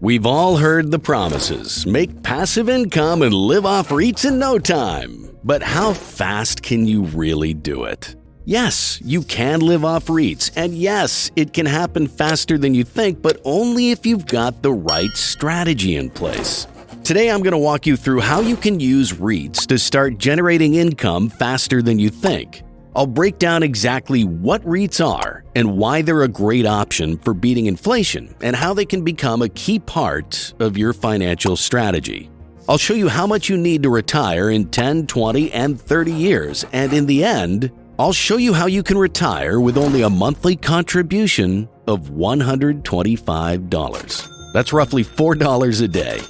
We've all heard the promises. Make passive income and live off REITs in no time. But how fast can you really do it? Yes, you can live off REITs, and yes, it can happen faster than you think, but only if you've got the right strategy in place. Today, I'm going to walk you through how you can use REITs to start generating income faster than you think. I'll break down exactly what REITs are and why they're a great option for beating inflation and how they can become a key part of your financial strategy. I'll show you how much you need to retire in 10, 20, and 30 years, and in the end, I'll show you how you can retire with only a monthly contribution of $125. That's roughly $4 a day.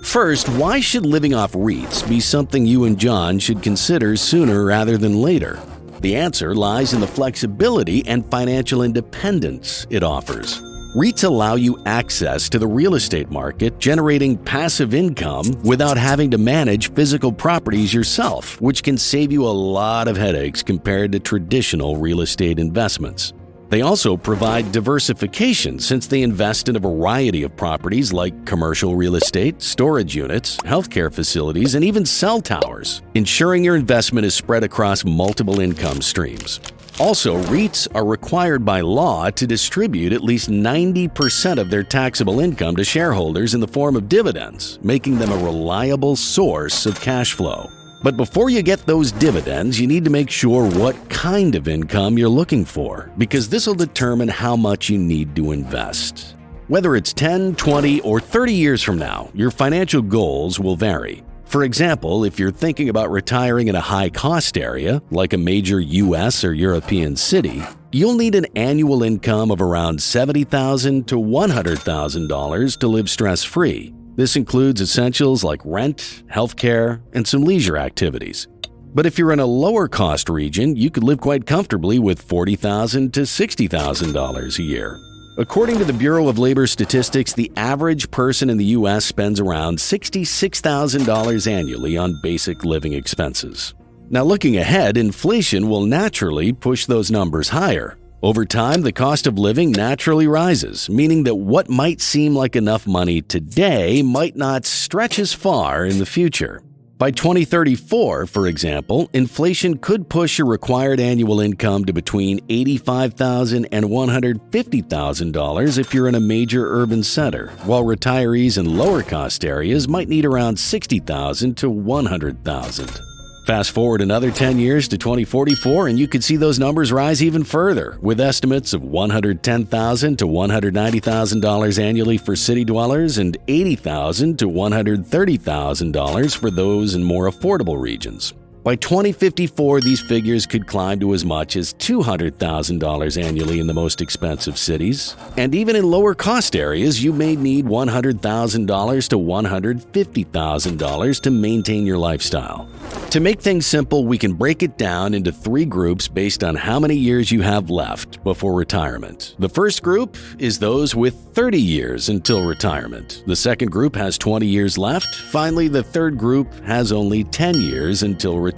First, why should living off REITs be something you and John should consider sooner rather than later? The answer lies in the flexibility and financial independence it offers. REITs allow you access to the real estate market, generating passive income without having to manage physical properties yourself, which can save you a lot of headaches compared to traditional real estate investments. They also provide diversification since they invest in a variety of properties like commercial real estate, storage units, healthcare facilities, and even cell towers, ensuring your investment is spread across multiple income streams. Also, REITs are required by law to distribute at least 90% of their taxable income to shareholders in the form of dividends, making them a reliable source of cash flow. But before you get those dividends, you need to make sure what kind of income you're looking for, because this will determine how much you need to invest. Whether it's 10, 20, or 30 years from now, your financial goals will vary. For example, if you're thinking about retiring in a high-cost area, like a major U.S. or European city, you'll need an annual income of around $70,000 to $100,000 to live stress-free. This includes essentials like rent, healthcare, and some leisure activities. But if you're in a lower-cost region, you could live quite comfortably with $40,000 to $60,000 a year. According to the Bureau of Labor Statistics, the average person in the U.S. spends around $66,000 annually on basic living expenses. Now, looking ahead, inflation will naturally push those numbers higher. Over time, the cost of living naturally rises, meaning that what might seem like enough money today might not stretch as far in the future. By 2034, for example, inflation could push your required annual income to between $85,000 and $150,000 if you're in a major urban center, while retirees in lower-cost areas might need around $60,000 to $100,000. Fast forward another 10 years to 2044 and you could see those numbers rise even further, with estimates of $110,000 to $190,000 annually for city dwellers and $80,000 to $130,000 for those in more affordable regions. By 2054, these figures could climb to as much as $200,000 annually in the most expensive cities. And even in lower-cost areas, you may need $100,000 to $150,000 to maintain your lifestyle. To make things simple, we can break it down into 3 groups based on how many years you have left before retirement. The first group is those with 30 years until retirement. The second group has 20 years left. Finally, the third group has only 10 years until retirement.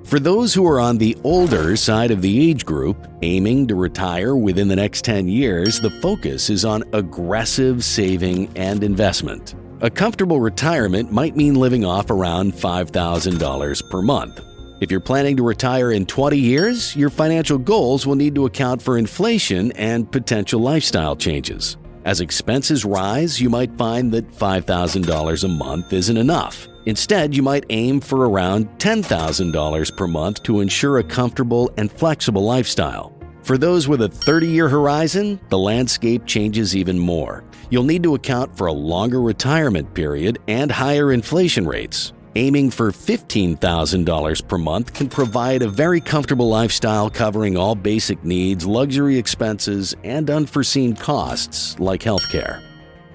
For those who are on the older side of the age group, aiming to retire within the next 10 years, the focus is on aggressive saving and investment. A comfortable retirement might mean living off around $5,000 per month. If you're planning to retire in 20 years, your financial goals will need to account for inflation and potential lifestyle changes. As expenses rise, you might find that $5,000 a month isn't enough. Instead, you might aim for around $10,000 per month to ensure a comfortable and flexible lifestyle. For those with a 30-year horizon, the landscape changes even more. You'll need to account for a longer retirement period and higher inflation rates. Aiming for $15,000 per month can provide a very comfortable lifestyle covering all basic needs, luxury expenses, and unforeseen costs like healthcare.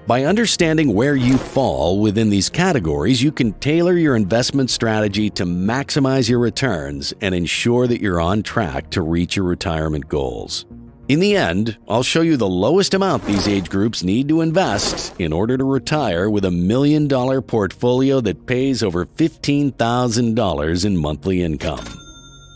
By understanding where you fall within these categories, you can tailor your investment strategy to maximize your returns and ensure that you're on track to reach your retirement goals. In the end, I'll show you the lowest amount these age groups need to invest in order to retire with $1 million portfolio that pays over $15,000 in monthly income.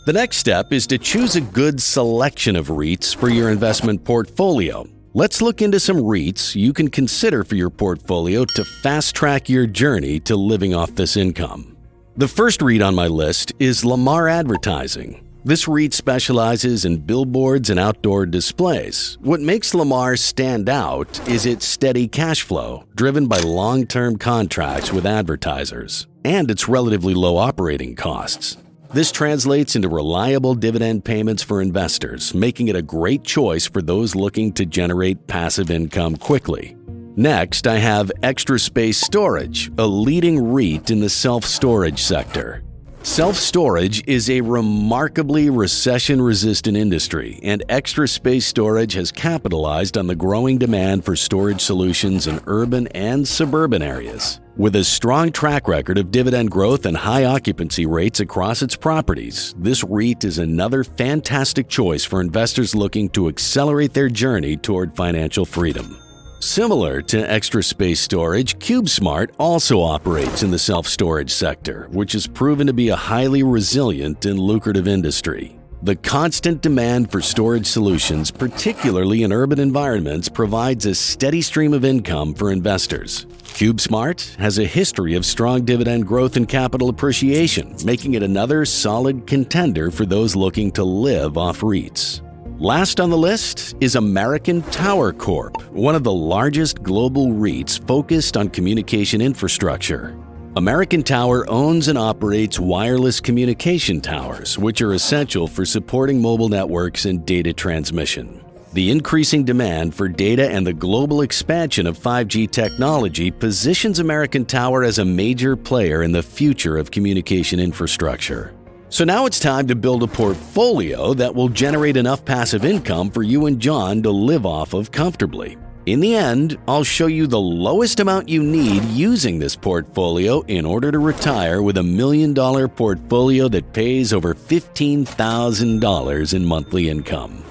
The next step is to choose a good selection of REITs for your investment portfolio. Let's look into some REITs you can consider for your portfolio to fast-track your journey to living off this income. The first REIT on my list is Lamar Advertising. This REIT specializes in billboards and outdoor displays. What makes Lamar stand out is its steady cash flow, driven by long-term contracts with advertisers, and its relatively low operating costs. This translates into reliable dividend payments for investors, making it a great choice for those looking to generate passive income quickly. Next, I have Extra Space Storage, a leading REIT in the self-storage sector. Self-storage is a remarkably recession-resistant industry, and Extra Space Storage has capitalized on the growing demand for storage solutions in urban and suburban areas. With a strong track record of dividend growth and high occupancy rates across its properties, this REIT is another fantastic choice for investors looking to accelerate their journey toward financial freedom. Similar to Extra Space Storage, CubeSmart also operates in the self-storage sector, which has proven to be a highly resilient and lucrative industry. The constant demand for storage solutions, particularly in urban environments, provides a steady stream of income for investors. CubeSmart has a history of strong dividend growth and capital appreciation, making it another solid contender for those looking to live off REITs. Last on the list is American Tower Corp., one of the largest global REITs focused on communication infrastructure. American Tower owns and operates wireless communication towers, which are essential for supporting mobile networks and data transmission. The increasing demand for data and the global expansion of 5G technology positions American Tower as a major player in the future of communication infrastructure. So now it's time to build a portfolio that will generate enough passive income for you and John to live off of comfortably. In the end, I'll show you the lowest amount you need using this portfolio in order to retire with $1 million portfolio that pays over $15,000 in monthly income.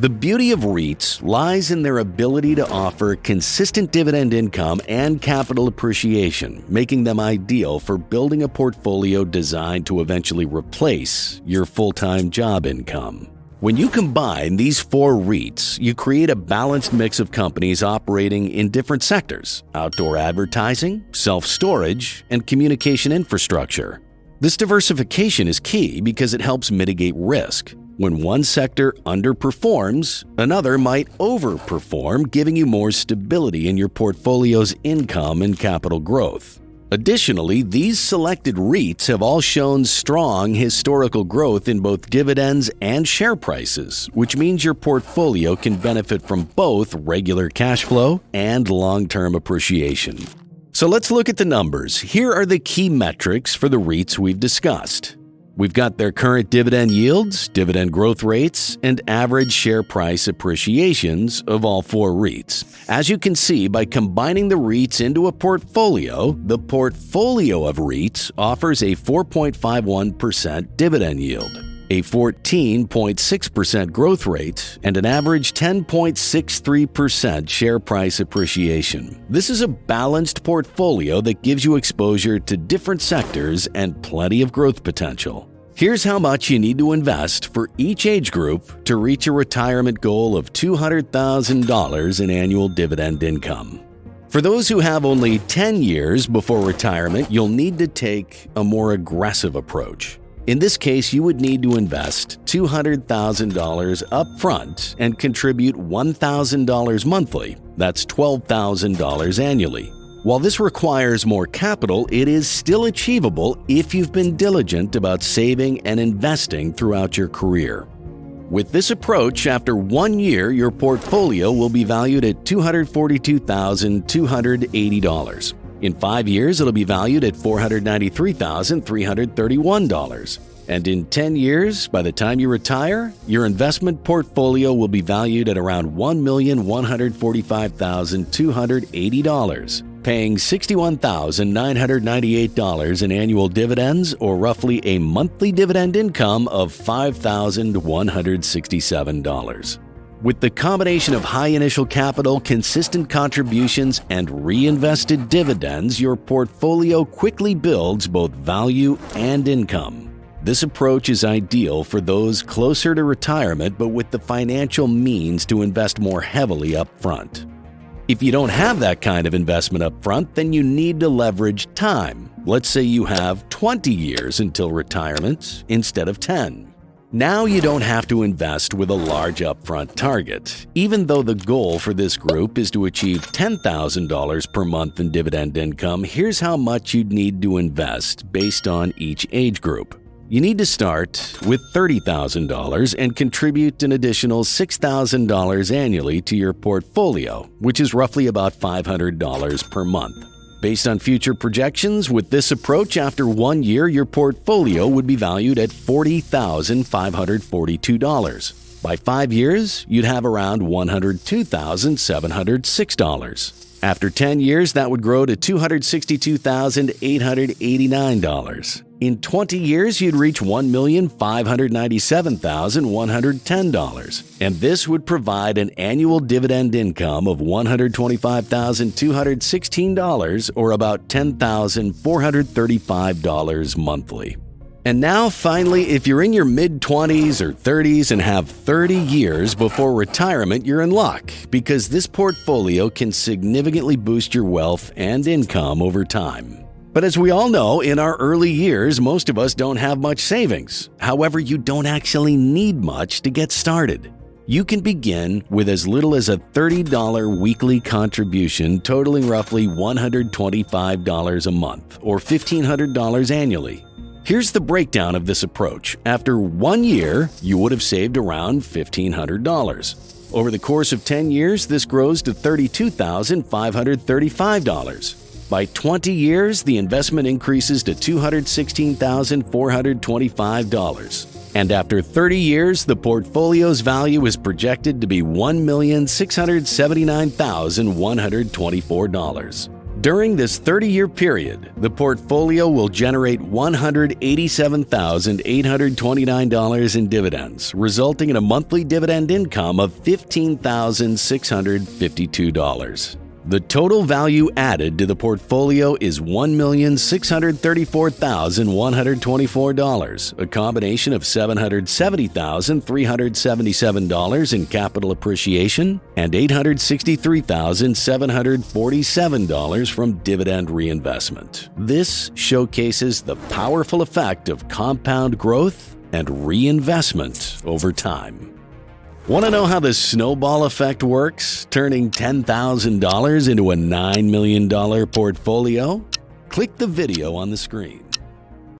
The beauty of REITs lies in their ability to offer consistent dividend income and capital appreciation, making them ideal for building a portfolio designed to eventually replace your full-time job income. When you combine these 4 REITs, you create a balanced mix of companies operating in different sectors: outdoor advertising, self-storage, and communication infrastructure. This diversification is key because it helps mitigate risk. When one sector underperforms, another might overperform, giving you more stability in your portfolio's income and capital growth. Additionally, these selected REITs have all shown strong historical growth in both dividends and share prices, which means your portfolio can benefit from both regular cash flow and long-term appreciation. So let's look at the numbers. Here are the key metrics for the REITs we've discussed. We've got their current dividend yields, dividend growth rates, and average share price appreciations of all 4 REITs. As you can see, by combining the REITs into a portfolio, the portfolio of REITs offers a 4.51% dividend yield, a 14.6% growth rate, and an average 10.63% share price appreciation. This is a balanced portfolio that gives you exposure to different sectors and plenty of growth potential. Here's how much you need to invest for each age group to reach a retirement goal of $200,000 in annual dividend income. For those who have only 10 years before retirement, you'll need to take a more aggressive approach. In this case, you would need to invest $200,000 up front and contribute $1,000 monthly. That's $12,000 annually. While this requires more capital, it is still achievable if you've been diligent about saving and investing throughout your career. With this approach, after 1 year, your portfolio will be valued at $242,280. In 5 years, it'll be valued at $493,331. And in 10 years, by the time you retire, your investment portfolio will be valued at around $1,145,280, paying $61,998 in annual dividends, or roughly a monthly dividend income of $5,167. With the combination of high initial capital, consistent contributions, and reinvested dividends, your portfolio quickly builds both value and income. This approach is ideal for those closer to retirement but with the financial means to invest more heavily up front. If you don't have that kind of investment up front, then you need to leverage time. Let's say you have 20 years until retirement instead of 10. Now you don't have to invest with a large upfront target. Even though the goal for this group is to achieve $10,000 per month in dividend income, here's how much you'd need to invest based on each age group. You need to start with $30,000 and contribute an additional $6,000 annually to your portfolio, which is roughly about $500 per month. Based on future projections, with this approach, after 1 year, your portfolio would be valued at $40,542. By 5 years, you'd have around $102,706. After 10 years, that would grow to $262,889. In 20 years, you'd reach $1,597,110, and this would provide an annual dividend income of $125,216, or about $10,435 monthly. And now, finally, if you're in your mid-20s or 30s and have 30 years before retirement, you're in luck, because this portfolio can significantly boost your wealth and income over time. But as we all know, in our early years, most of us don't have much savings. However, you don't actually need much to get started. You can begin with as little as a $30 weekly contribution totaling roughly $125 a month, or $1,500 annually. Here's the breakdown of this approach. After 1 year, you would have saved around $1,500. Over the course of 10 years, this grows to $32,535. By 20 years, the investment increases to $216,425. And after 30 years, the portfolio's value is projected to be $1,679,124. During this 30-year period, the portfolio will generate $187,829 in dividends, resulting in a monthly dividend income of $15,652. The total value added to the portfolio is $1,634,124, a combination of $770,377 in capital appreciation and $863,747 from dividend reinvestment. This showcases the powerful effect of compound growth and reinvestment over time. Want to know how the snowball effect works, turning $10,000 into a $9 million portfolio? Click the video on the screen.